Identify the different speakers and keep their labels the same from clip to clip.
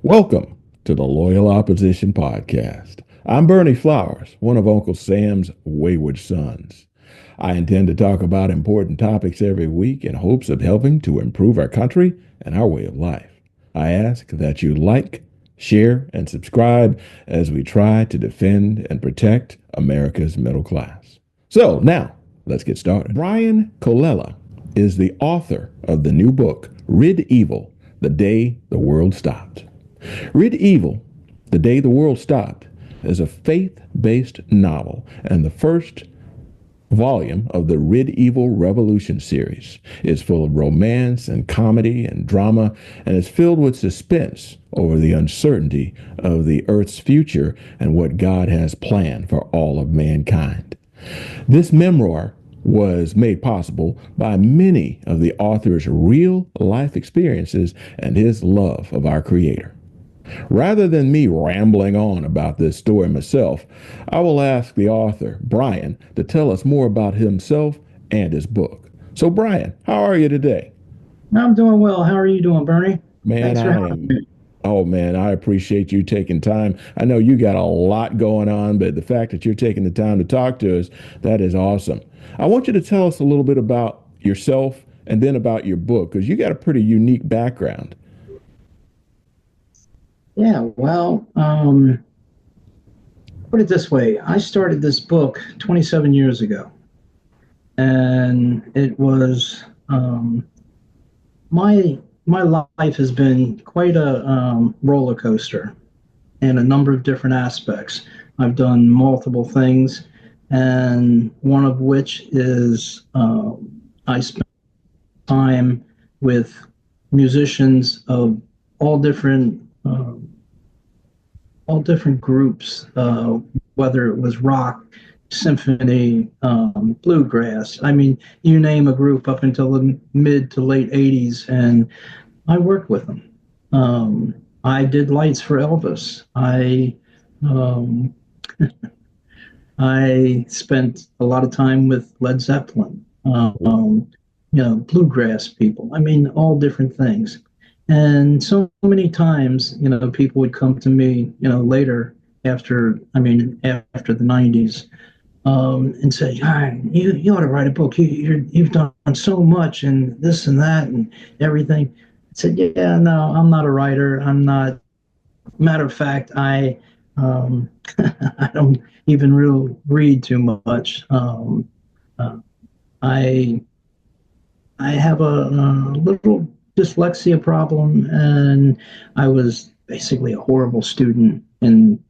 Speaker 1: Welcome to the Loyal Opposition Podcast. I'm Bernie Flowers, one of Uncle Sam's wayward sons. I intend to talk about important topics every week in hopes of helping to improve our country and our way of life. I ask that you like, share, and subscribe as we try to defend and protect America's middle class. So now, let's get started. Brian Colella is the author of the new book, Rid Evil, The Day the World Stopped. Rid Evil, The Day the World Stopped is a faith-based novel and the first volume of the Rid Evil Revolution series. It's full of romance and comedy and drama, and is filled with suspense over the uncertainty of the Earth's future and what God has planned for all of mankind. This memoir was made possible by many of the author's real life experiences and his love of our Creator. Rather than me rambling on about this story myself, I will ask the author, Brian, to tell us more about himself and his book. So, Brian, how are you today?
Speaker 2: I'm doing well. How are you doing, Bernie?
Speaker 1: Man,
Speaker 2: Thanks for
Speaker 1: I
Speaker 2: having
Speaker 1: am.
Speaker 2: me.
Speaker 1: Oh, man, I appreciate you taking time. I know you got a lot going on, but the fact that you're taking the time to talk to us, that is awesome. I want you to tell us a little bit about yourself and then about your book, because you got a pretty unique background.
Speaker 2: Yeah, well, put it this way. I started this book 27 years ago, and it was my life has been quite a roller coaster in a number of different aspects. I've done multiple things, and one of which is I spent time with musicians of all different all different groups, whether it was rock, symphony, bluegrass. I mean, you name a group up until the mid to late 80s, and I worked with them. I did lights for Elvis. Um, I spent a lot of time with Led Zeppelin, bluegrass people. I mean, all different things. And so many times, people would come to me, later after the 90s, and say, "Ah, you ought to write a book. You've done so much and this and that and everything." I said, "Yeah, no, I'm not a writer. I'm not. Matter of fact, I I don't even really read too much. Uh, I I have a little dyslexia problem, and I was basically a horrible student in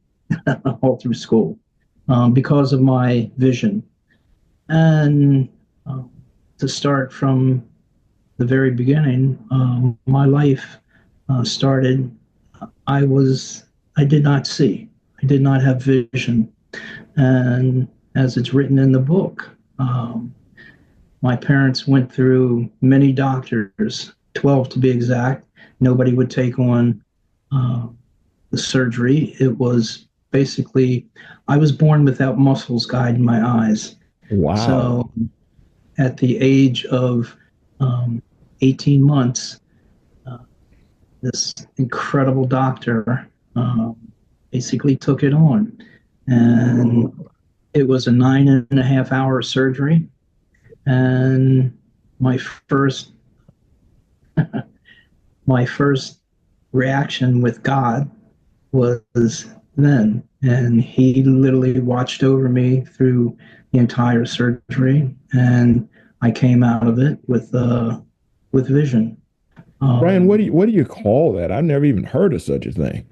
Speaker 2: all through school because of my vision. And uh, to start from the very beginning, my life started. I did not see. I did not have vision, and as it's written in the book. My parents went through many doctors, 12 to be exact. Nobody would take on uh, the surgery. It was basically, I was born without muscles guiding my eyes.
Speaker 1: Wow.
Speaker 2: So at the age of 18 months, uh, this incredible doctor basically took it on. And it was a 9.5 hour surgery. And my first my first reaction with God was then, and he literally watched over me through the entire surgery, and I came out of it with vision.
Speaker 1: Brian, what do
Speaker 2: Um,
Speaker 1: you call that? I've never even heard of such a thing.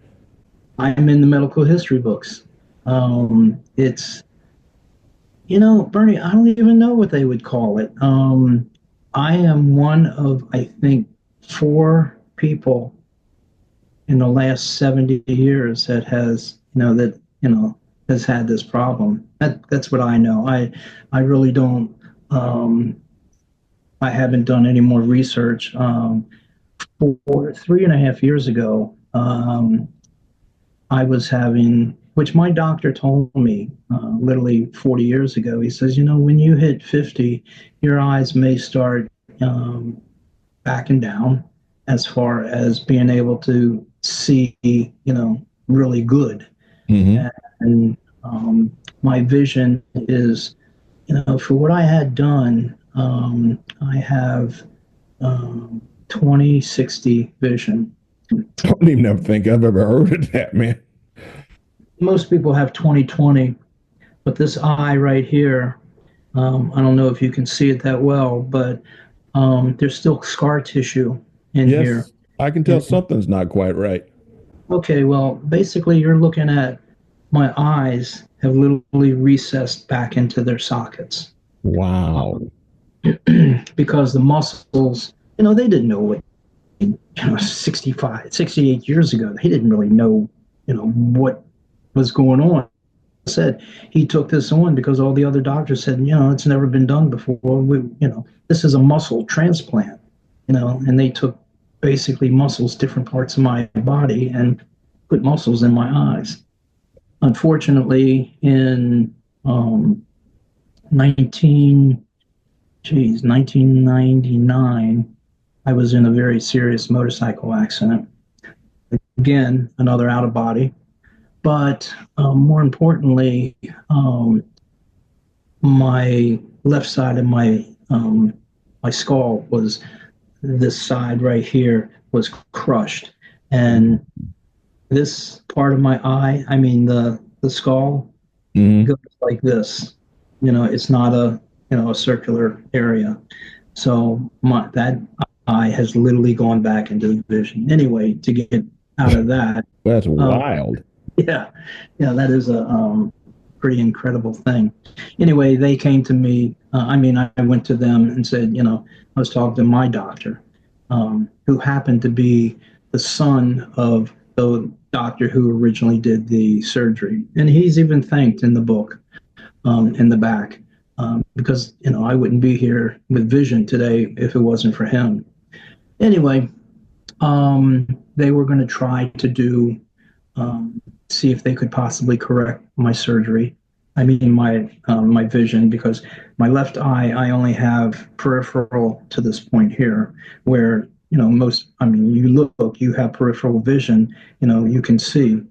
Speaker 2: I'm in the medical history books. It's Bernie, I don't even know what they would call it. I am one of, I think, four people in the last 70 years that has had this problem. That's what I know. I really don't. I haven't done any more research. For 3.5 years ago, I was having, which my doctor told me literally 40 years ago. He says, when you hit 50, your eyes may start um, backing down as far as being able to see, really good.
Speaker 1: Hmm.
Speaker 2: And my vision is, for what I had done, I have 20/60 vision.
Speaker 1: I don't even ever think I've ever heard of that, man.
Speaker 2: Most people have 20/20, but this eye right here, I don't know if you can see it that well, but there's still scar tissue in here.
Speaker 1: Yes, I can tell
Speaker 2: And
Speaker 1: something's not quite right.
Speaker 2: okay, well, basically, you're looking at my eyes have literally recessed back into their sockets
Speaker 1: Wow.
Speaker 2: because the muscles, they didn't know what, 65, 68 years ago, they didn't really know, what was going on. Said he took this on because all the other doctors said, it's never been done before. This is a muscle transplant, and they took basically muscles, different parts of my body, and put muscles in my eyes. Unfortunately, in 19, 1999, I was in a very serious motorcycle accident. Again, another out of body. But more importantly, my left side of my skull was this side right here was crushed, and this part of my eye, I mean the skull,
Speaker 1: Hmm.
Speaker 2: goes like this. It's not a circular area. So that eye has literally gone back into the vision. Anyway, to get out of that,
Speaker 1: That's
Speaker 2: um,
Speaker 1: wild.
Speaker 2: yeah, yeah, that is a pretty incredible thing. Anyway, they came to me. I went to them and said, I was talking to my doctor, who happened to be the son of the doctor who originally did the surgery, and he's even thanked in the book, in the back, because I wouldn't be here with vision today if it wasn't for him. Anyway, they were going to try to see if they could possibly correct my surgery. I mean, my vision, because my left eye, I only have peripheral to this point here, where you look, you have peripheral vision, you can see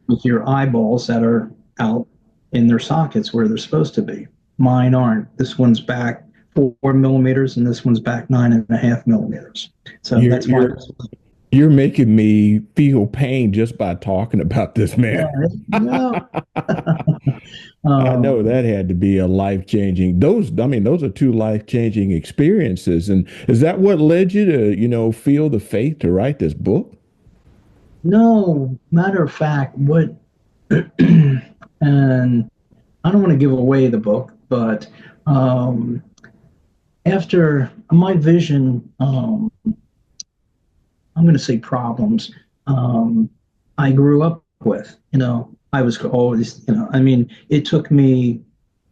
Speaker 2: with your eyeballs that are out in their sockets where they're supposed to be. Mine aren't. This one's back 4 millimeters, and this one's back 9.5 millimeters. So
Speaker 1: You're
Speaker 2: that's why.
Speaker 1: you're you're making me feel pain just by talking about this,
Speaker 2: Yeah,
Speaker 1: man.
Speaker 2: yeah.
Speaker 1: I know
Speaker 2: Um,
Speaker 1: that had to be a life-changing. I mean, those are two life-changing experiences. And is that what led you to, feel the faith to write this book?
Speaker 2: no, matter of fact, what, and I don't want to give away the book, but um, after my vision, I'm going to say problems, I grew up with, I was always, it took me,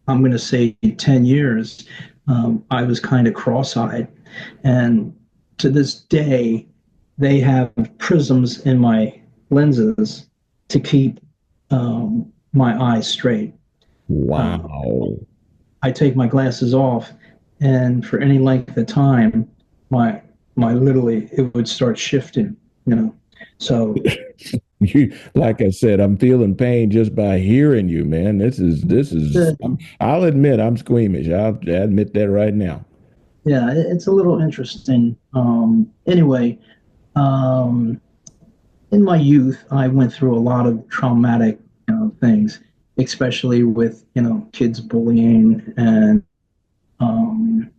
Speaker 2: I'm going to say 10 years. I was kind of cross-eyed. And to this day, they have prisms in my lenses to keep my eyes straight. Um,
Speaker 1: Wow.
Speaker 2: I take my glasses off, and for any length of time, my literally it would start shifting. You know, so
Speaker 1: Like I said, I'm feeling pain just by hearing you, man.
Speaker 2: uh,
Speaker 1: I'll admit I'm squeamish. I'll admit that right now.
Speaker 2: yeah, it's a little interesting. Anyway, um, in my youth, I went through a lot of traumatic, things, especially with kids bullying and um,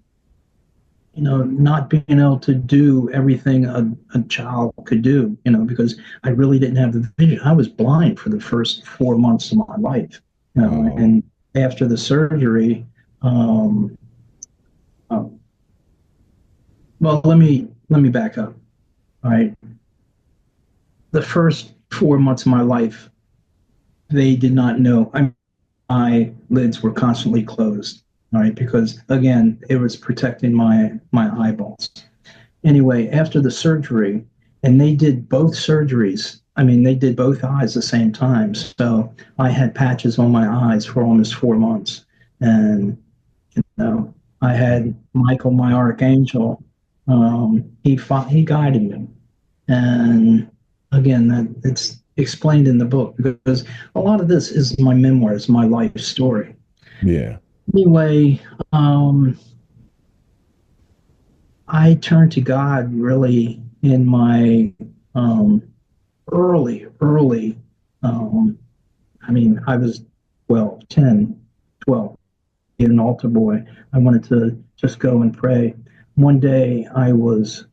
Speaker 2: not being able to do everything a child could do. Because I really didn't have the vision. I was blind for the first 4 months of my life.
Speaker 1: Oh,
Speaker 2: And after the surgery, um, uh, well, let me back up. All right, the first 4 months of my life, they did not know. My lids were constantly closed. All right, because again, it was protecting my eyeballs. Anyway, after the surgery, and they did both surgeries. I mean, they did both eyes at the same time. So I had patches on my eyes for almost 4 months, and I had Michael, my archangel. He guided me, and again, that it's explained in the book because a lot of this is my memoirs, my life story.
Speaker 1: Yeah.
Speaker 2: Anyway, um, I turned to God really in my um, early. Um, I mean, I was 12, 10, 12, an altar boy. I wanted to just go and pray. One day I was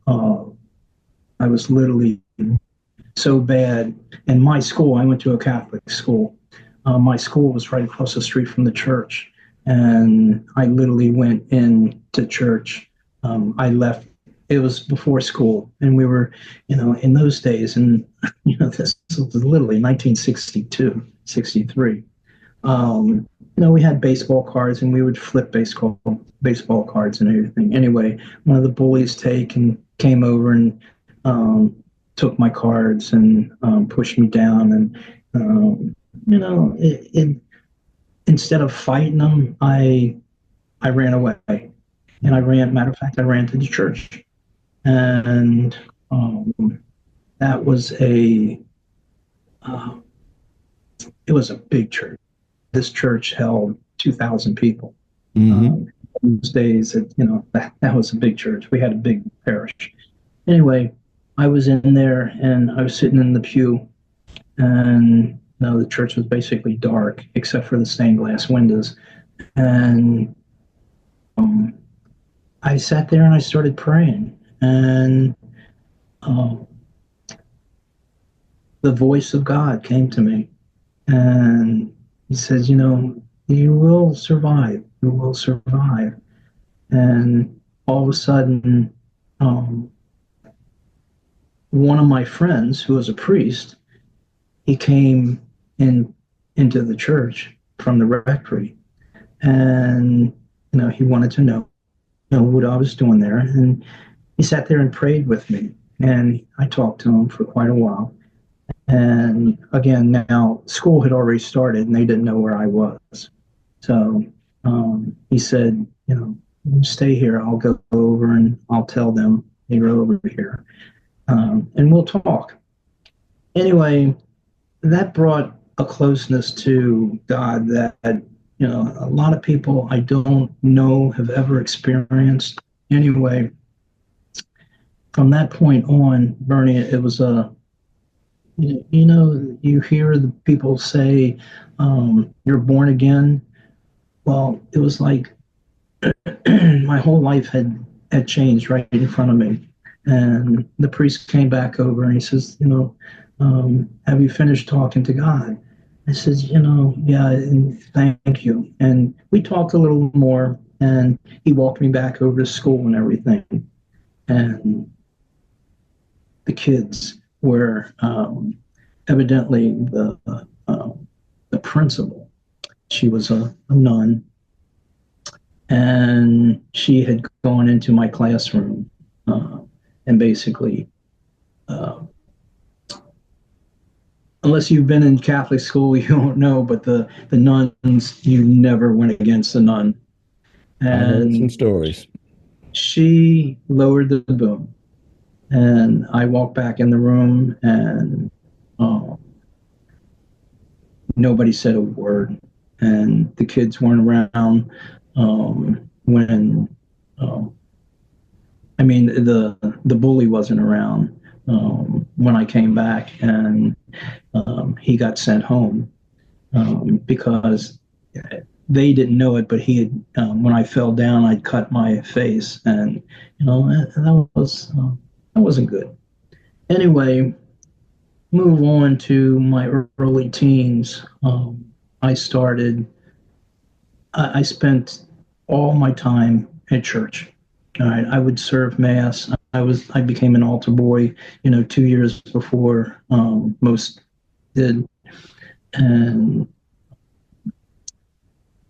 Speaker 2: literally so bad. In my school, I went to a Catholic school. My school was right across the street from the church, and I literally went into church. I left. It was before school, and we were, in those days, and this was literally 1962, 63. We had baseball cards, and we would flip baseball cards and everything. Anyway, one of the bullies came over and um, took my cards and pushed me down, and instead of fighting them, I ran away, and I ran. Matter of fact, I ran to the church, and that was uh, it was a big church. This church held 2,000 people.
Speaker 1: Mm-hmm.
Speaker 2: Those days, that was a big church. We had a big parish. Anyway, I was in there and I was sitting in the pew, and the church was basically dark except for the stained glass windows. And I sat there and I started praying, and um, the voice of God came to me, and He says, you will survive. You will survive. And all of a sudden, one of my friends, who was a priest, he came into the church from the rectory, and he wanted to know what I was doing there, and he sat there and prayed with me, and I talked to him for quite a while. And again, now school had already started, and they didn't know where I was, so he said, stay here. I'll go over and I'll tell them you're over here, and we'll talk. Anyway, that brought a closeness to God that a lot of people I don't know have ever experienced. Anyway, from that point on, Bernie, it was you hear the people say, you're born again. Well, it was like my whole life had changed right in front of me. And the priest came back over and he says, have you finished talking to God? I says, yeah, and thank you. And we talked a little more, and he walked me back over to school and everything. And the kids were evidently the principal. She was a nun, and she had gone into my classroom and basically, unless you've been in Catholic school, you don't know, but the nuns, you never went against the nun.
Speaker 1: I heard some
Speaker 2: And
Speaker 1: stories.
Speaker 2: she lowered the boom, and I walked back in the room, and nobody said a word, and the kids weren't around when I mean the bully wasn't around when I came back, and he got sent home because they didn't know it, but he had when I fell down, I'd cut my face, and that wasn't good. Anyway, move on to my early teens. I started. I spent all my time at church. All right, I would serve mass. I became an altar boy, 2 years before most did, and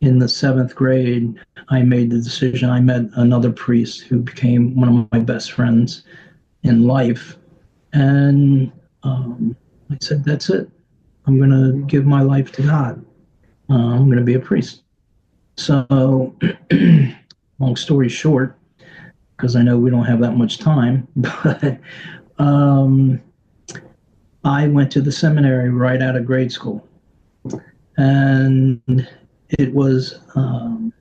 Speaker 2: in the seventh grade, I made the decision. I met another priest who became one of my best friends in life, and I said, "That's it. I'm going to give my life to God. I'm going to be a priest." So, long story short, because I know we don't have that much time, but I went to the seminary right out of grade school, and it was um,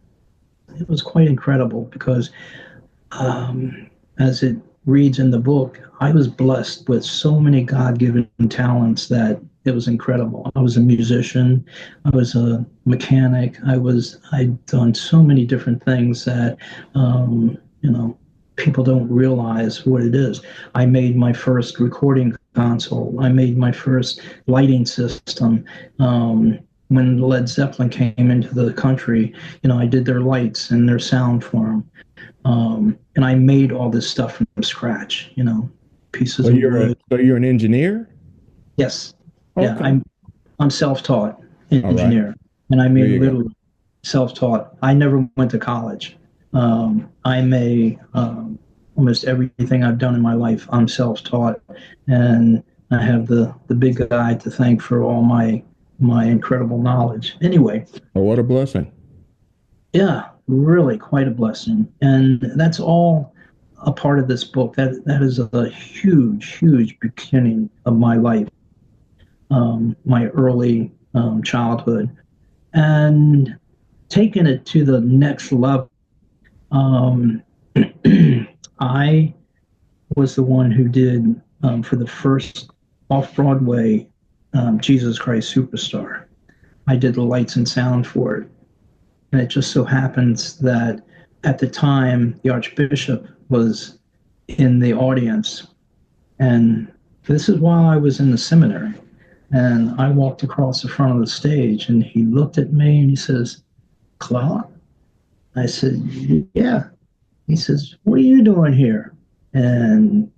Speaker 2: it was quite incredible because, as it reads in the book, I was blessed with so many God-given talents that it was incredible. I was a musician, I was a mechanic, I'd done so many different things that people don't realize what it is. I made my first recording console. I made my first lighting system. When Led Zeppelin came into the country, I did their lights and their sound for them. And I made all this stuff from scratch, pieces of wood.
Speaker 1: So you're an engineer?
Speaker 2: Yes, yeah,
Speaker 1: Okay.
Speaker 2: I'm self-taught
Speaker 1: All right.
Speaker 2: engineer, and I
Speaker 1: There
Speaker 2: mean
Speaker 1: you go.
Speaker 2: literally self-taught. I never went to college. I'm a almost everything I've done in my life, I'm self-taught, and I have the big guy to thank for all my incredible knowledge. Anyway,
Speaker 1: Oh, what a blessing.
Speaker 2: yeah, really quite a blessing. And that's all a part of this book. That is a huge, huge beginning of my life, my early childhood, and taking it to the next level. Um, I was the one who did for the first off Broadway Jesus Christ Superstar. I did the lights and sound for it. And it just so happens that at the time, the Archbishop was in the audience. And this is while I was in the seminary. And I walked across the front of the stage, and he looked at me and he says, "Colella?" I said, "Yeah." He says, "What are you doing here?" And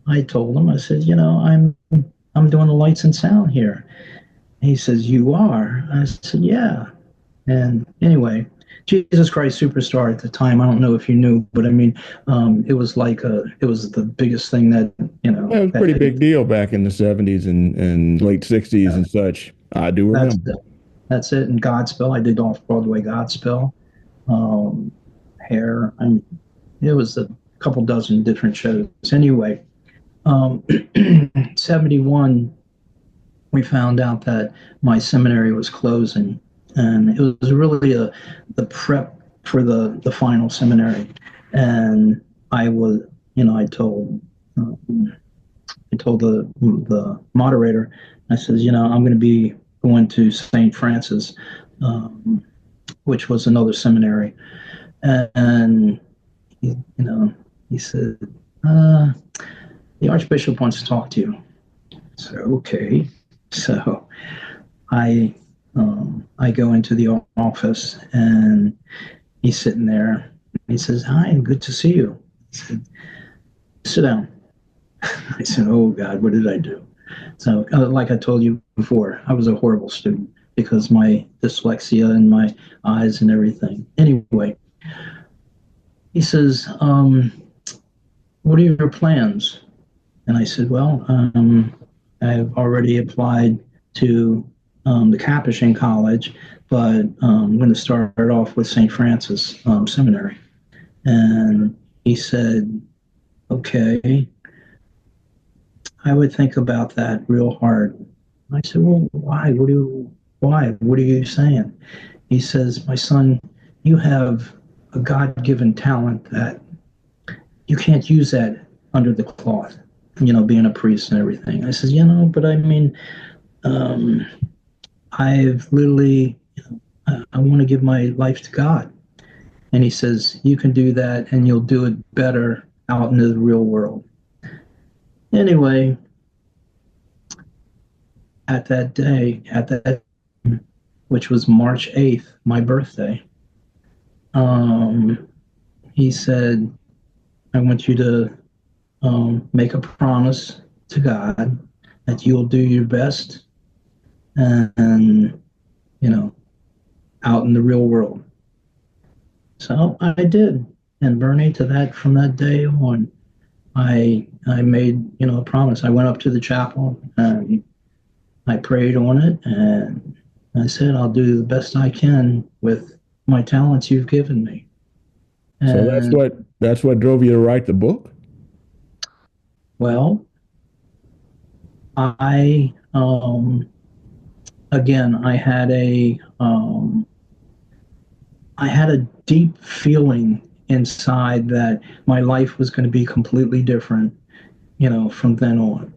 Speaker 2: I told him, I said, I'm doing the lights and sound here. He says, "You are?" I said, "Yeah." And anyway, Jesus Christ Superstar at the time, I don't know if you knew, but I mean, it was the biggest thing that,
Speaker 1: Yeah, it was a pretty
Speaker 2: that
Speaker 1: big deal back in the 70s and late 60s and such. I do
Speaker 2: that's
Speaker 1: remember.
Speaker 2: it. That's it. And Godspell, I did off Broadway Godspell, um, Hair. I mean, it was a couple dozen different shows. Anyway, 71, we found out that my seminary was closing, and it was really the prep for the final seminary. And I was, um, I told the moderator, I says, I'm going to be going to St. Francis, um, which was another seminary, and you know, he said, uh, the Archbishop wants to talk to you. So okay, so I go into the office, and he's sitting there. He says, "Hi, good to see you." He said, "Sit down." I said, "Oh God, what did I do?" So, like I told you before, I was a horrible student because my dyslexia and my eyes and everything. Anyway, he says, "What are your plans?" And I said, "Well, I've already applied to the Capuchin College, but I'm going to start off with St. Francis Seminary." And he said, "Okay, I would think about that real hard." I said, "Well, why? Why? What are you saying?" He says, "My son, you have a God-given talent that you can't use that under the cloth, being a priest and everything." I said, but I mean, um, I've literally, I want to give my life to God. And he says, "You can do that and you'll do it better out into the real world." Anyway, at that, which was March 8th, my birthday, um, he said, "I want you to make a promise to God that you'll do your best and, you know, out in the real world." So I did. And Bernie, from that day on, I made, a promise. I went up to the chapel and I prayed on it, and I said, "I'll do the best I can with my talents you've given me."
Speaker 1: So
Speaker 2: And
Speaker 1: that's what drove you to write the book?
Speaker 2: well, I again, I had a deep feeling inside that my life was going to be completely different, from then on,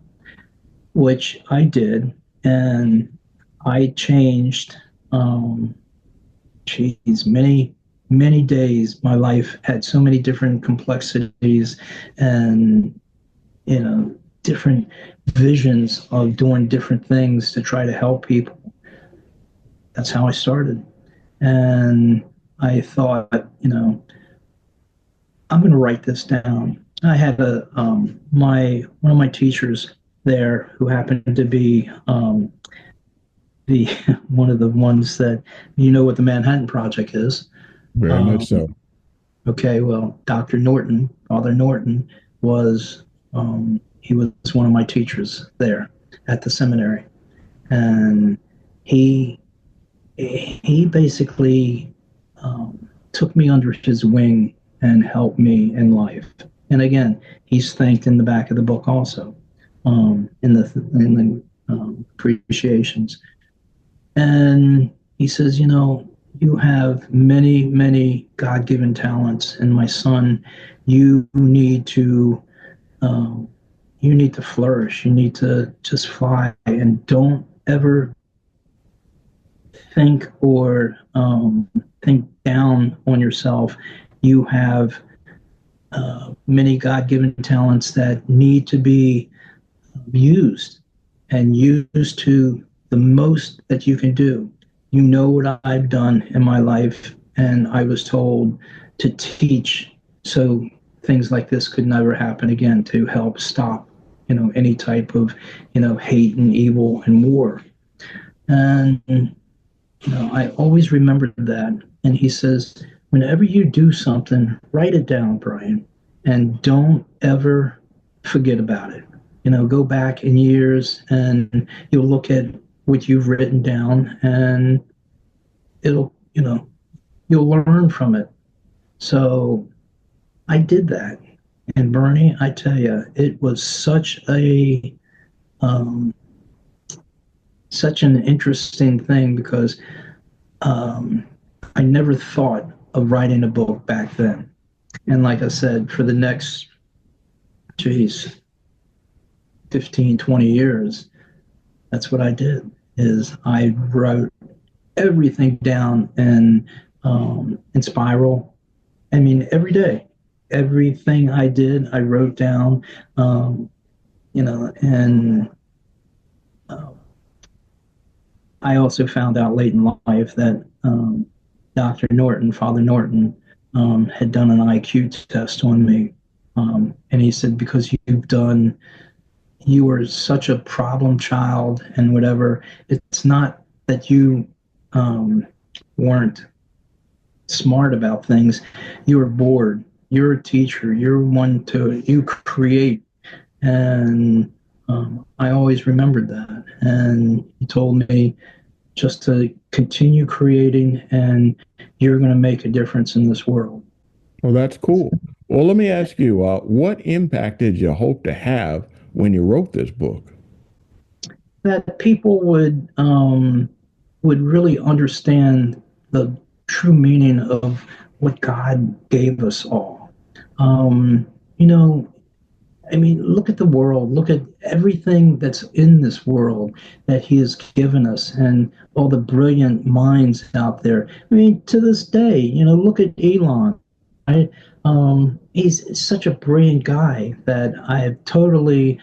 Speaker 2: which I did, and I changed. Um, Geez, many days. My life had so many different complexities, and different visions of doing different things to try to help people. That's how I started. And I thought, I'm going to write this down. I had my one of my teachers there who happened to be the one of the ones that what the Manhattan Project is.
Speaker 1: Very much
Speaker 2: Um,
Speaker 1: so.
Speaker 2: okay, well, Dr. Norton, Father Norton, he was one of my teachers there at the seminary, and he he basically took me under his wing and helped me in life. And again, he's thanked in the back of the book also, in the appreciations. And he says, you have many, many God-given talents, and my son, you need to um, you need to flourish. You need to just fly, and don't ever think down on yourself. You have many God-given talents that need to be used and used to the most that you can do. You know what I've done in my life, and I was told to teach so things like this could never happen again, to help stop, any type of, hate and evil and war. And I always remembered that. And he says, whenever you do something, write it down, Brian, and don't ever forget about it. Go back in years and you'll look at what you've written down, and it'll, you'll learn from it. So I did that. And Bernie, I tell you, it was um, such an interesting thing because um, I never thought of writing a book back then. And like I said, for the next, geez, 15, 20 years, that's what I did, is I wrote everything down in spiral. I mean, every day, everything I did, I wrote down, and uh, I also found out late in life that Dr. Norton, Father Norton, had done an IQ test on me. And he said, because you were such a problem child and whatever, it's not that you weren't smart about things. You were bored. You're a teacher. You create. And I always remembered that. And he told me just to continue creating, and you're going to make a difference in this world.
Speaker 1: Well, that's cool. Well, let me ask you, what impact did you hope to have when you wrote this book?
Speaker 2: That people would really understand the true meaning of what God gave us all. Um, you know, I mean, look at the world. Look at everything that's in this world that He has given us, and all the brilliant minds out there. I mean, to this day, look at Elon. Right? He's such a brilliant guy that I have totally,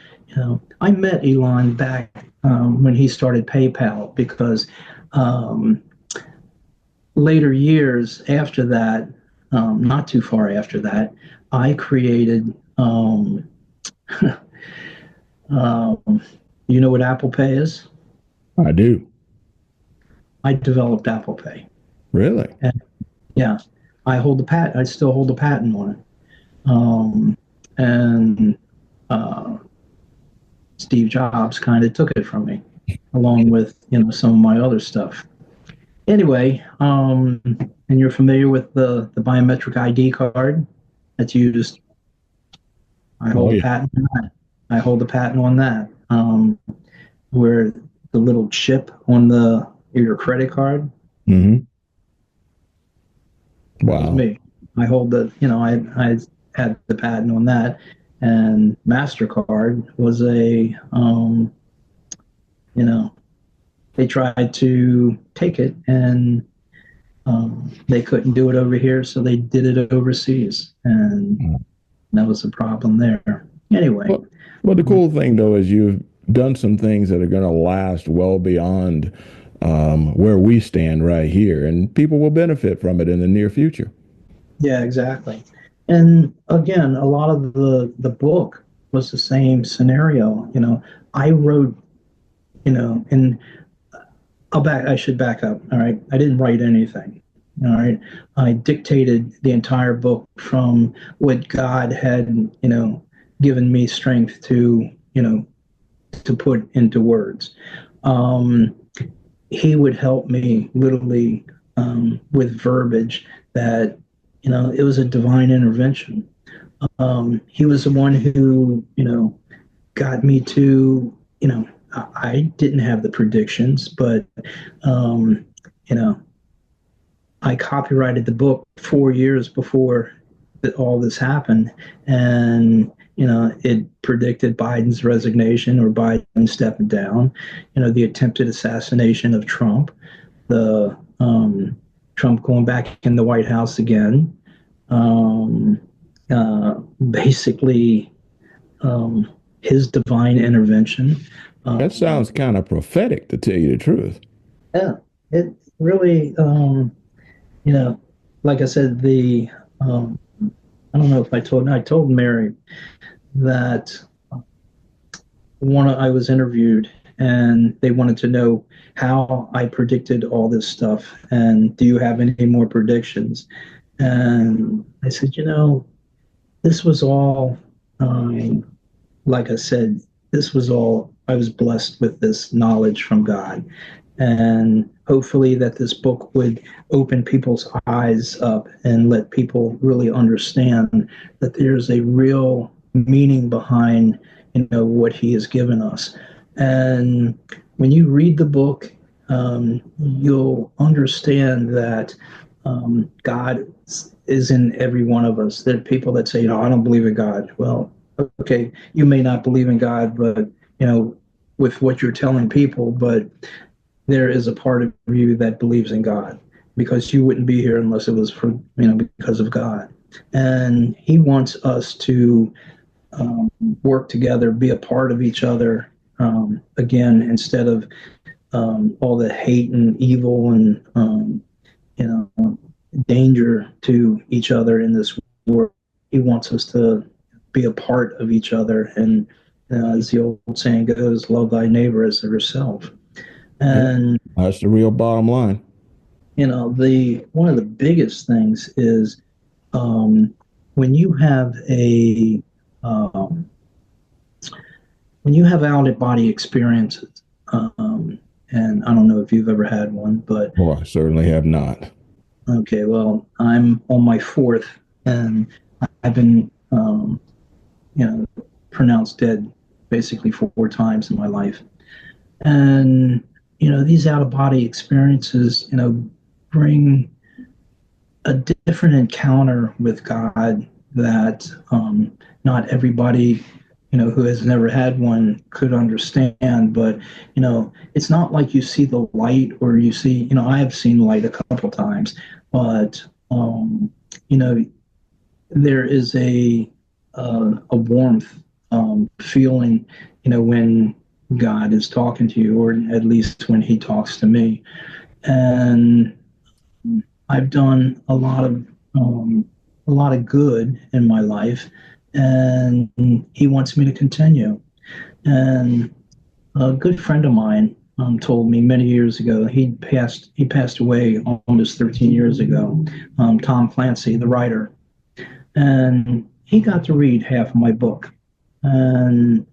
Speaker 2: I met Elon back when he started PayPal, because um, later years after that, not too far after that, I created. Um, you know what Apple Pay is?
Speaker 1: I do.
Speaker 2: I developed Apple Pay.
Speaker 1: Really?
Speaker 2: And yeah, I hold the patent. I still hold the patent on it. And Steve Jobs kind of took it from me, along with some of my other stuff. Anyway, and you're familiar with the biometric ID card that's used. I
Speaker 1: Oh,
Speaker 2: hold the
Speaker 1: yeah.
Speaker 2: patent on that. I hold the patent on that. where the little chip on the your credit card.
Speaker 1: Hmm.
Speaker 2: That was
Speaker 1: Wow.
Speaker 2: me. I hold the, I had the patent on that, and Mastercard was you know, they tried to take it, and they couldn't do it over here, so they did it overseas, and that was the problem there. Anyway,
Speaker 1: Well, but the cool thing though is you've done some things that are going to last well beyond where we stand right here, and people will benefit from it in the near future.
Speaker 2: yeah, exactly. And again, a lot of the book was the same scenario. I wrote, and I should back up. All right. I didn't write anything. All right. I dictated the entire book from what God had, given me strength to put into words. Um, he would help me literally with verbiage that, it was a divine intervention. He was the one who, got me to, I didn't have the predictions, but, um, you know, I copyrighted the book 4 years before all this happened. And, it predicted Biden's resignation or Biden stepping down, the attempted assassination of Trump, the Trump going back in the White House again. Um, Basically, um, his divine intervention.
Speaker 1: That
Speaker 2: Um,
Speaker 1: sounds kind of prophetic, to tell you the truth.
Speaker 2: yeah, it really, you know, like I said, I don't know if I told Mary that I was interviewed and they wanted to know how I predicted all this stuff and do you have any more predictions? And I said, this was all, um, like I said, this was all, I was blessed with this knowledge from God. And hopefully that this book would open people's eyes up and let people really understand that there's a real meaning behind, what he has given us. And when you read the book, you'll understand that God is in every one of us. There are people that say, I don't believe in God. Well, okay, you may not believe in God, but with what you're telling people, but there is a part of you that believes in God because you wouldn't be here unless it was for because of God. And He wants us to work together, be a part of each other. Again, instead of all the hate and evil and you know danger to each other in this world, He wants us to be a part of each other. And as the old saying goes, love thy neighbor as yourself.
Speaker 1: Yep.
Speaker 2: And
Speaker 1: That's the real bottom line.
Speaker 2: the one of the biggest things is um, when you have a um, when you have out of body experiences, and I don't know if you've ever had one, but
Speaker 1: Oh, I certainly have not.
Speaker 2: okay, well, I'm on my fourth, and I've been you know pronounced dead basically 4 times in my life. And these out of body experiences, bring a different encounter with God that not everybody, who has never had one could understand. But it's not like you see the light or you see, I have seen light a couple times, but you know, there is a warmth feeling, when God is talking to you, or at least when He talks to me. And I've done a lot of good in my life, and He wants me to continue. And a good friend of mine told me many years ago. He passed away almost 13 years ago. Tom Clancy, the writer, and he got to read half of my book. And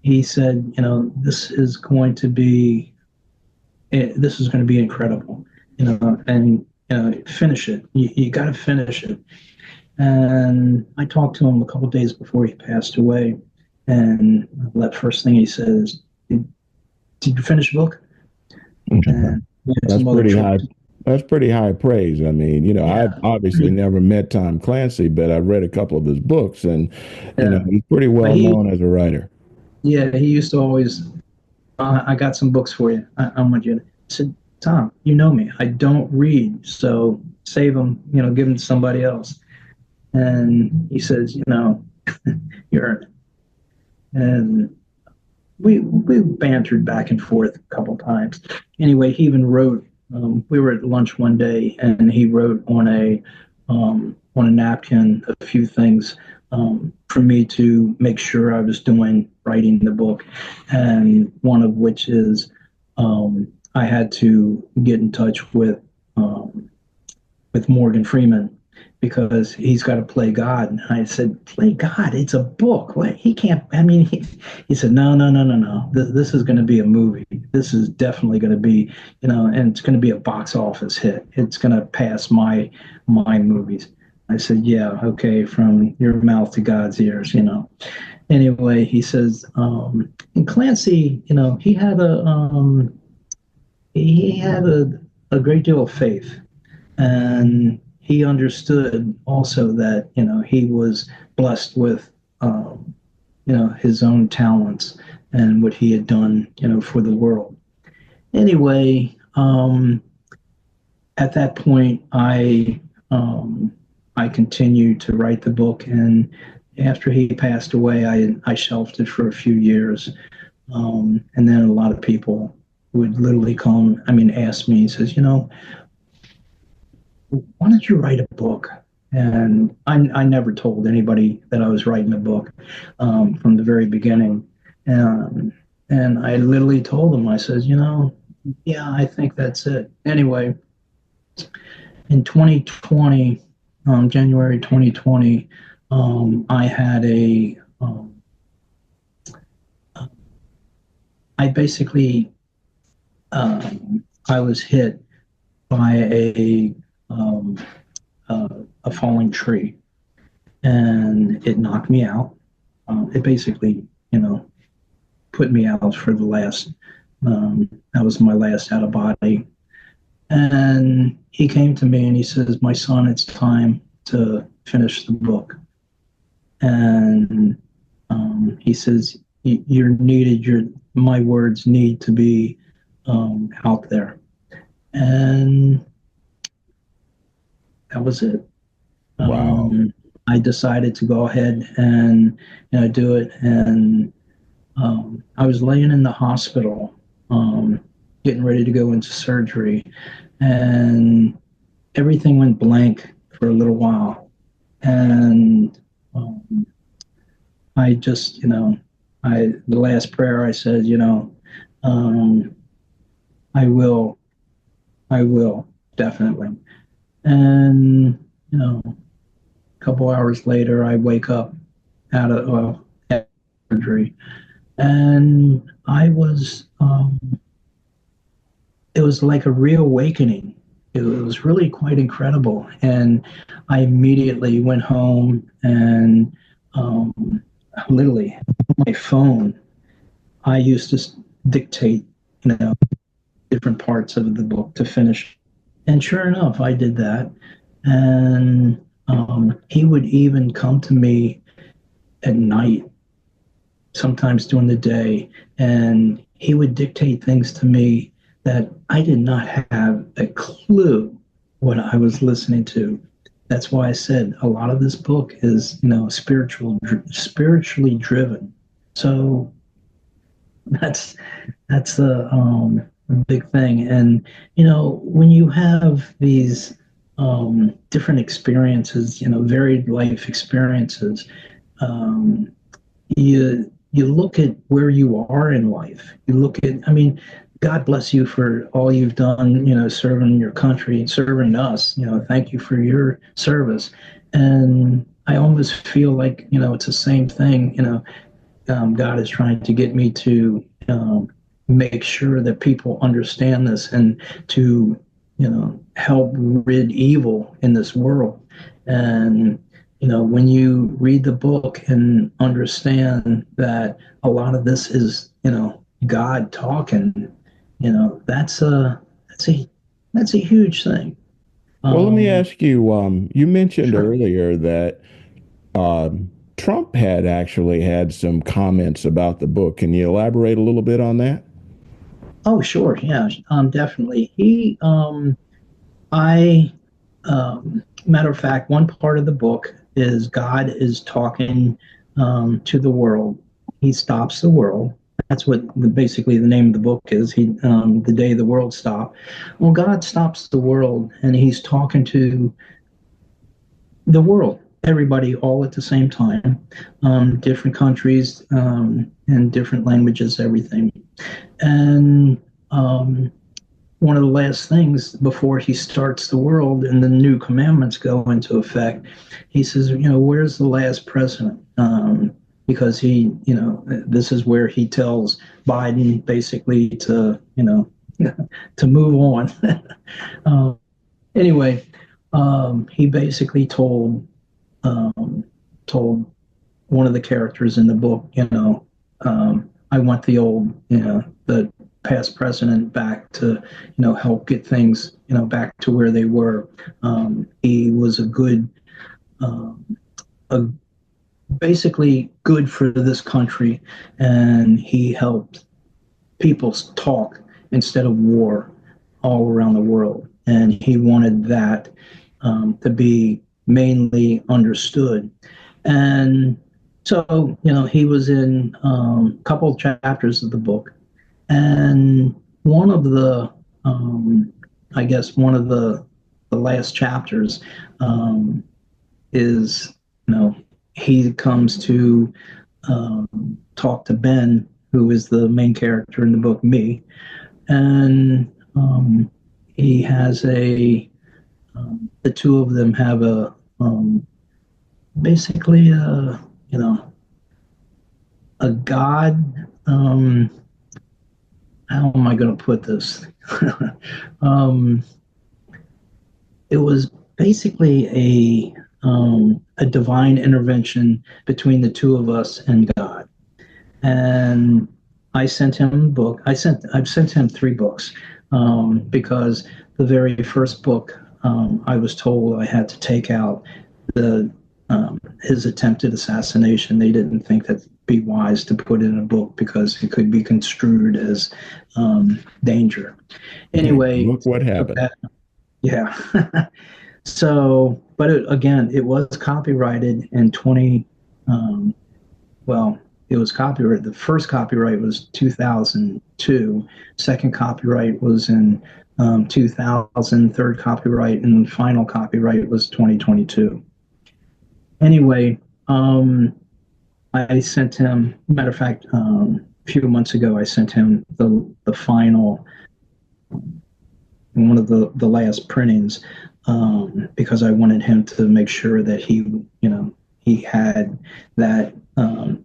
Speaker 2: he said, this is going to be incredible, and finish it. You got to finish it. And I talked to him a couple of days before he passed away, and that first thing he says, Did you finish the book? And we had
Speaker 1: That's
Speaker 2: some other
Speaker 1: pretty
Speaker 2: trolls.
Speaker 1: high. That's pretty high praise. I mean, I've
Speaker 2: Yeah.
Speaker 1: obviously never met Tom Clancy, but I've read a couple of his books, and
Speaker 2: Yeah.
Speaker 1: he's pretty
Speaker 2: But
Speaker 1: well known as a writer.
Speaker 2: yeah, he used to always, I got some books for you. I want you to. I said, Tom, you know me. I don't read, so save them, give them to somebody else. And he says, you're, and we bantered back and forth a couple times. Anyway, he even wrote. We were at lunch one day, and he wrote on a napkin a few things for me to make sure I was doing writing the book, and one of which is I had to get in touch with Morgan Freeman because he's got to play God. And I said, play God? It's a book. What? He can't. I mean, he said, no, no, no, no, no. This is going to be a movie. This is definitely going to be, and it's going to be a box office hit. It's going to pass my movies. I said, yeah, okay, from your mouth to God's ears. Anyway, he says, and Clancy, he had a great deal of faith, and he understood also that he was blessed with his own talents and what he had done for the world. Anyway, at that point, I continued to write the book, and after he passed away, I shelved it for a few years, and then a lot of people would literally come, ask me, he says, why don't you write a book? And I never told anybody that I was writing a book from the very beginning. And I literally told them, I says, yeah, I think that's it. Anyway, in 2020, January 2020, I had I basically, I was hit by um, a falling tree, and it knocked me out. It basically, put me out for the last. That was my last out of body. And he came to me and he says, "My son, it's time to finish the book." And he says, "You're needed. My words need to be out there." And that was it.
Speaker 1: Wow.
Speaker 2: I decided to go ahead and do it, and I was laying in the hospital, getting ready to go into surgery, and everything went blank for a little while, and I just, the last prayer I said, um, I will, I will definitely, and a couple hours later, I wake up out of surgery, and it was like a reawakening. It was really quite incredible. And I immediately went home and literally my phone, I used to dictate, different parts of the book to finish. And sure enough, I did that. And he would even come to me at night, sometimes during the day, and he would dictate things to me that I did not have a clue what I was listening to. That's why I said a lot of this book is, spiritually driven. So that's the big thing. And when you have these different experiences, varied life experiences, you look at where you are in life. You look at, God bless you for all you've done, serving your country and serving us. Thank you for your service. And I almost feel like, it's the same thing. God is trying to get me to make sure that people understand this and to, help rid evil in this world. And when you read the book and understand that a lot of this is, God talking, that's a that's a huge thing.
Speaker 1: Well, let me
Speaker 2: Um,
Speaker 1: ask you, you mentioned
Speaker 2: sure.
Speaker 1: earlier that Trump had actually had some comments about the book. Can you elaborate a little bit on that?
Speaker 2: Oh, sure. Yeah, definitely. I, matter of fact, one part of the book is God is talking to the world. He stops the world. That's what basically the name of the book is. The day the world stopped. Well, God stops the world, and He's talking to the world, everybody, all at the same time, different countries and different languages, everything. And one of the last things before he starts the world and the new commandments go into effect, he says, where's the last president? Because this is where he tells Biden basically to, to move on. Anyway, he basically um, told one of the characters in the book, I want the past president back to, help get things, back to where they were. He was um, a basically good for this country, and he helped people talk instead of war all around the world. And he wanted that to be mainly understood. And so, he was in a couple of chapters of the book. And one of the, I guess, one of the last chapters um, is, he comes to talk to Ben, who is the main character in the book, me. And he has the two of them have basically a god. How am I going to put this? um, it was basically a divine intervention between the two of us and God. And I sent him a book. I've sent him three books because the very first book I was told I had to take out the his attempted assassination. They didn't think that be wise to put in a book because it could be construed as danger. Anyway,
Speaker 1: Look what
Speaker 2: took
Speaker 1: happened.
Speaker 2: that. Yeah. So, but again, it was copyrighted in 20. Um, well, it was copyrighted. The first copyright was 2002. Second copyright was in 2000. Third copyright and final copyright was 2022. Anyway, I sent him. Matter of fact, a few months ago, I sent him the final, one of the last printings, because I wanted him to make sure that he had that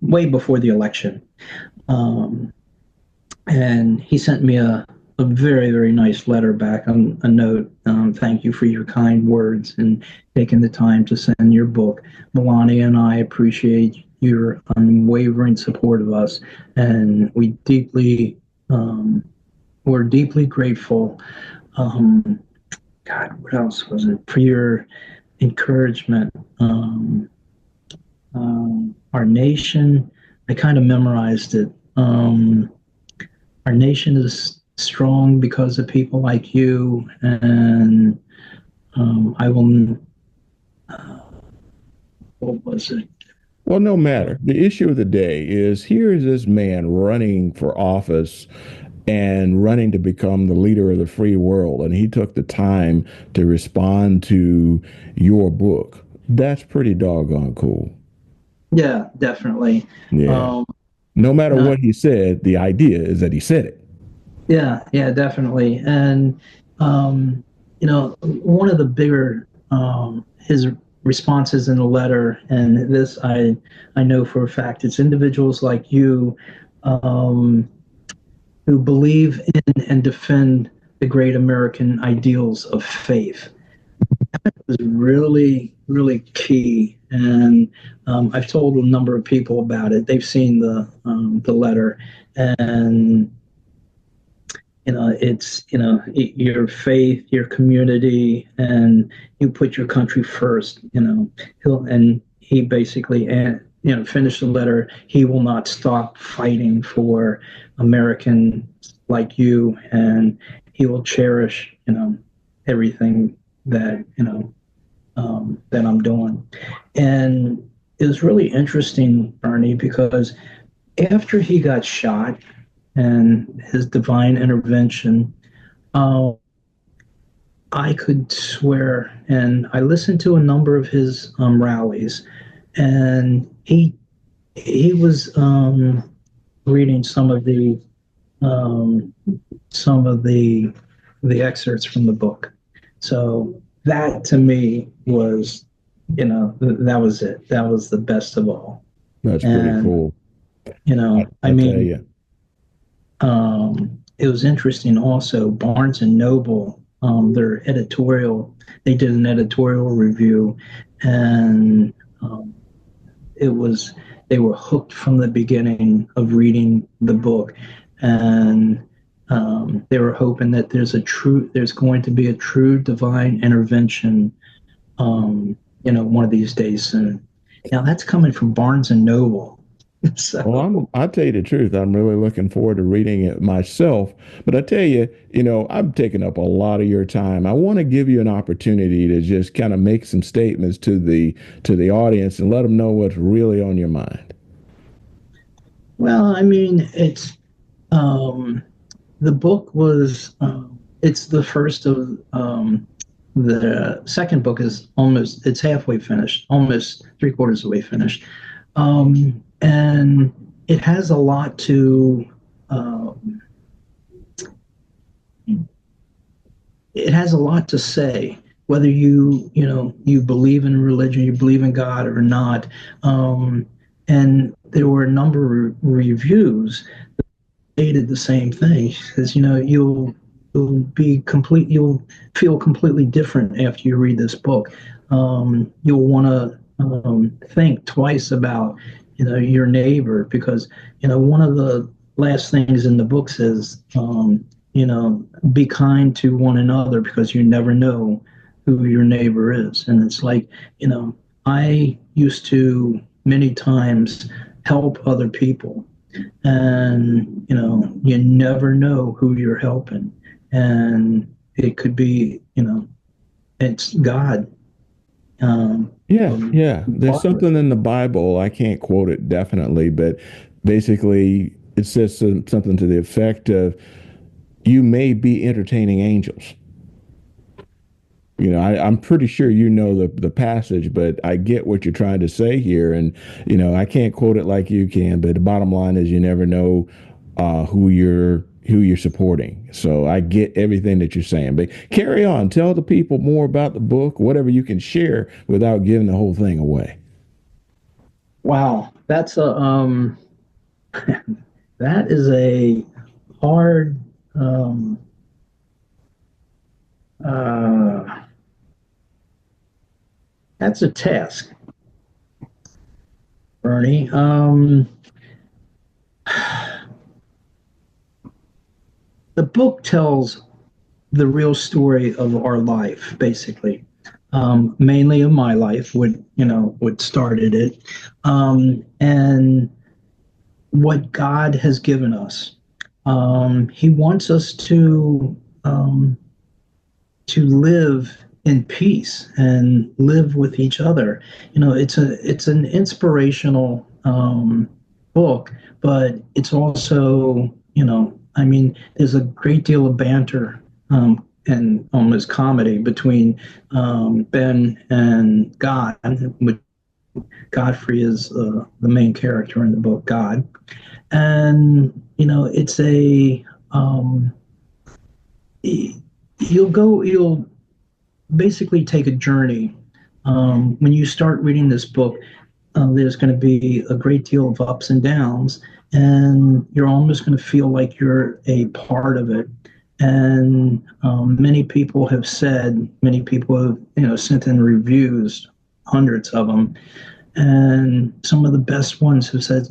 Speaker 2: way before the election. Um, and he sent me a very, very nice letter back, a note. Thank you for your kind words and taking the time to send your book. Melania and I appreciate your unwavering support of us, and we're deeply grateful. Um, God, what else was it? For your encouragement. Our nation, I kind of memorized it. Our nation is strong because of people like you, and I will. What was it?
Speaker 1: Well, no matter. The issue of the day is here is this man running for office and running to become the leader of the free world. And he took the time to respond to your book. That's pretty doggone cool.
Speaker 2: Yeah, definitely.
Speaker 1: Yeah.
Speaker 2: Um,
Speaker 1: No matter
Speaker 2: uh,
Speaker 1: what he said, the idea is that he said it.
Speaker 2: yeah, yeah, definitely. And one of the bigger his responses in the letter, and this I know for a fact, it's individuals like you um, who believe in and defend the great American ideals of faith. It was really really key. And I've told a number of people about it. They've seen the letter, and it's your faith, your community, and you put your country first. He basically finished the letter. He will not stop fighting for American like you, and he will cherish everything that that I'm doing. And it was really interesting, Bernie, because after he got shot and his divine intervention, uh, I could swear, and I listened to a number of his rallies, and he was reading um, some of the excerpts from the book. So that to me was, that was it. That was the best of all.
Speaker 1: That's pretty
Speaker 2: And
Speaker 1: cool.
Speaker 2: I
Speaker 1: I tell
Speaker 2: mean,
Speaker 1: you.
Speaker 2: it was interesting also. Barnes and Noble, their editorial, they did an editorial review, and it was they were hooked from the beginning of reading the book, and they were hoping that there's going to be a true divine intervention, one of these days soon. Now that's coming from Barnes and Noble.
Speaker 1: Well,
Speaker 2: So,
Speaker 1: I'll tell you the truth. I'm really looking forward to reading it myself. But I tell you, I'm taking up a lot of your time. I want to give you an opportunity to just kind of make some statements to the audience and let them know what's really on your mind.
Speaker 2: well, I mean, um, the book was it's the first of the second book is it's halfway finished, almost three-quarters of the way finished. And it has a lot to um, it has a lot to say, whether you believe in religion, you believe in God or not. And there were a number of reviews stated the same thing. She says, you'll feel completely different after you read this book. You'll want to think twice about your neighbor, because one of the last things in the book says, be kind to one another, because you never know who your neighbor is. And it's like, I used to many times help other people, and you never know who you're helping, and it could be it's God.
Speaker 1: Yeah,
Speaker 2: um,
Speaker 1: yeah. There's something in the Bible. I can't quote it definitely, but basically it says something to the effect of you may be entertaining angels. I'm pretty sure the passage, but I get what you're trying to say here. And, I can't quote it like you can, but the bottom line is you never know who you're supporting. So I get everything that you're saying. But carry on. Tell the people more about the book, whatever you can share without giving the whole thing away.
Speaker 2: wow, that's a that is a hard uh, that's a task, Bernie. The book tells the real story of our life, basically. Mainly of my life, what started it, and what God has given us. He wants us to live in peace and live with each other. It's an inspirational book, but it's also, I mean, there's a great deal of banter and almost comedy between Ben and God, which Godfrey is the main character in the book, God. And it's a you'll basically take a journey. When you start reading this book, there's going to be a great deal of ups and downs, and you're almost going to feel like you're a part of it. And many people have sent in reviews hundreds of them. And some of the best ones have said,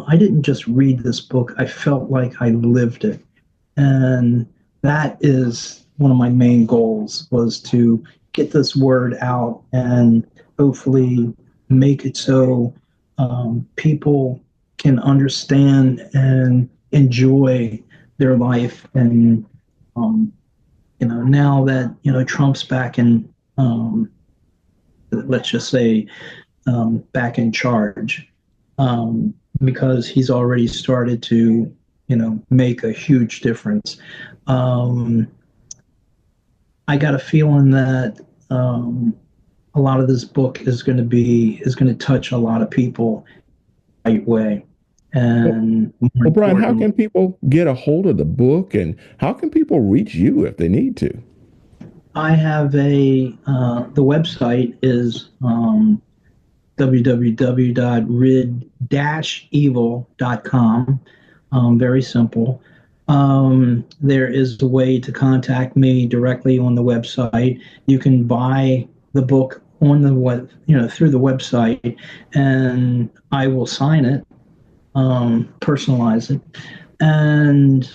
Speaker 2: I didn't just read this book, I felt like I lived it. And that is one of my main goals, was to get this word out and hopefully make it so people can understand and enjoy their life. And now that Trump's back in, let's just say, back in charge, because he's already started to make a huge difference. I got a feeling that a lot of this book is going to touch a lot of people the right way. And more
Speaker 1: Well, Brian, how
Speaker 2: importantly,
Speaker 1: can people get a hold of the book, and how can people reach you if they need to?
Speaker 2: I have the website is www.rid-evil.com. Very simple. There is a way to contact me directly on the website. You can buy the book on the web, through the website, and I will sign it, personalize it, and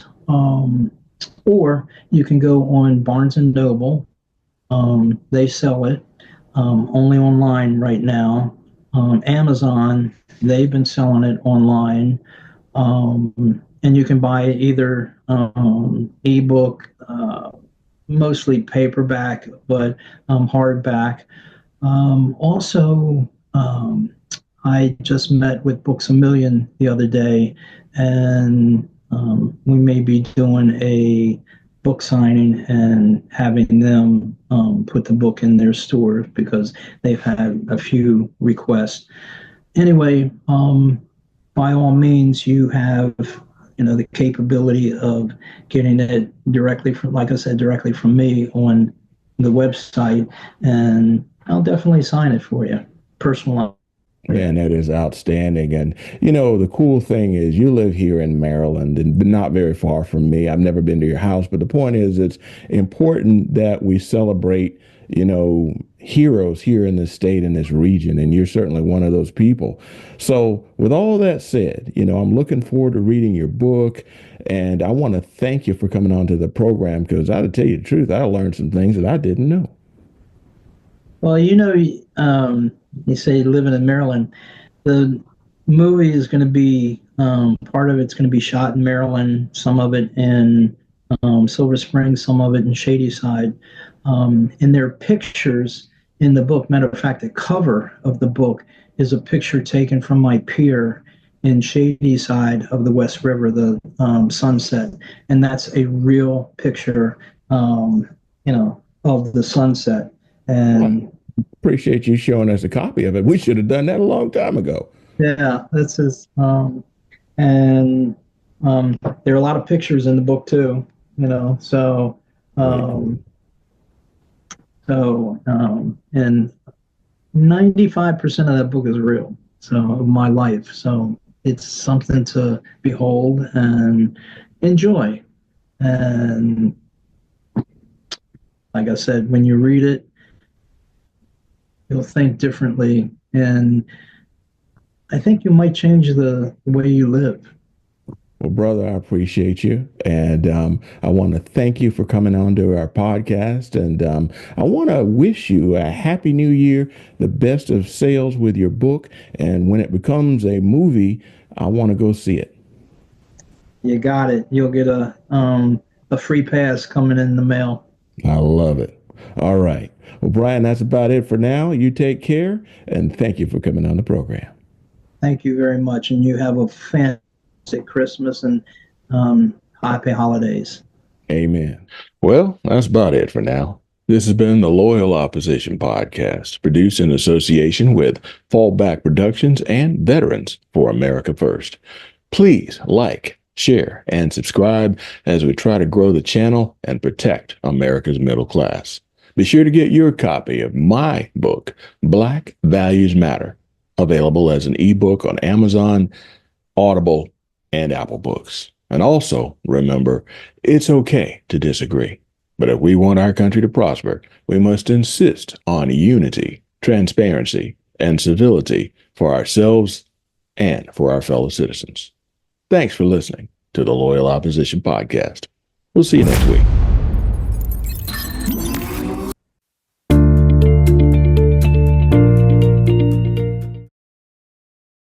Speaker 2: or you can go on Barnes and Noble. They sell it only online right now. Amazon, they've been selling it online. And you can buy it either ebook, mostly paperback, but hardback. Also, I just met with Books a Million the other day, and we may be doing a book signing and having them put the book in their store because they've had a few requests. Anyway, by all means, you have the capability of getting it directly from, like I said, directly from me on the website, and I'll definitely sign it for you, personal.
Speaker 1: Man, that is outstanding. And, the cool thing is you live here in Maryland and not very far from me. I've never been to your house, but the point is it's important that we celebrate, heroes here in this state, in this region. And you're certainly one of those people. So with all that said, I'm looking forward to reading your book. And I want to thank you for coming on to the program, because I, to tell you the truth, I learned some things that I didn't know.
Speaker 2: Well, you say living in Maryland. The movie is going to be, part of it's going to be shot in Maryland, some of it in Silver Spring, some of it in Shadyside. And there are pictures in the book. Matter of fact, the cover of the book is a picture taken from my pier in Shadyside of the West River, the sunset. And that's a real picture, of the sunset. And
Speaker 1: appreciate you showing us a copy of it. We should have done that a long time ago.
Speaker 2: yeah, this is, and there are a lot of pictures in the book too, so, and 95% of that book is real, so, of my life. So it's something to behold and enjoy. And like I said, when you read it, you'll think differently, and I think you might change the way you live.
Speaker 1: Well, brother, I appreciate you. And I want to thank you for coming on to our podcast. And I want to wish you a happy new year, the best of sales with your book. And when it becomes a movie, I want to go see it.
Speaker 2: You got it. You'll get a free pass coming in the mail.
Speaker 1: I love it. All right. Well, Brian, that's about it for now. You take care, and thank you for coming on the program.
Speaker 2: Thank you very much. And you have a fantastic Christmas and happy holidays.
Speaker 1: Amen. Well, that's about it for now. This has been the Loyal Opposition Podcast, produced in association with Fallback Productions and Veterans for America First. Please like, share, and subscribe as we try to grow the channel and protect America's middle class. Be sure to get your copy of my book, Black Values Matter, available as an ebook on Amazon, Audible, and Apple Books. And also, remember, it's okay to disagree. But if we want our country to prosper, we must insist on unity transparency, and civility for ourselves and for our fellow citizens. Thanks for listening to the Loyal Opposition Podcast. We'll see you next week.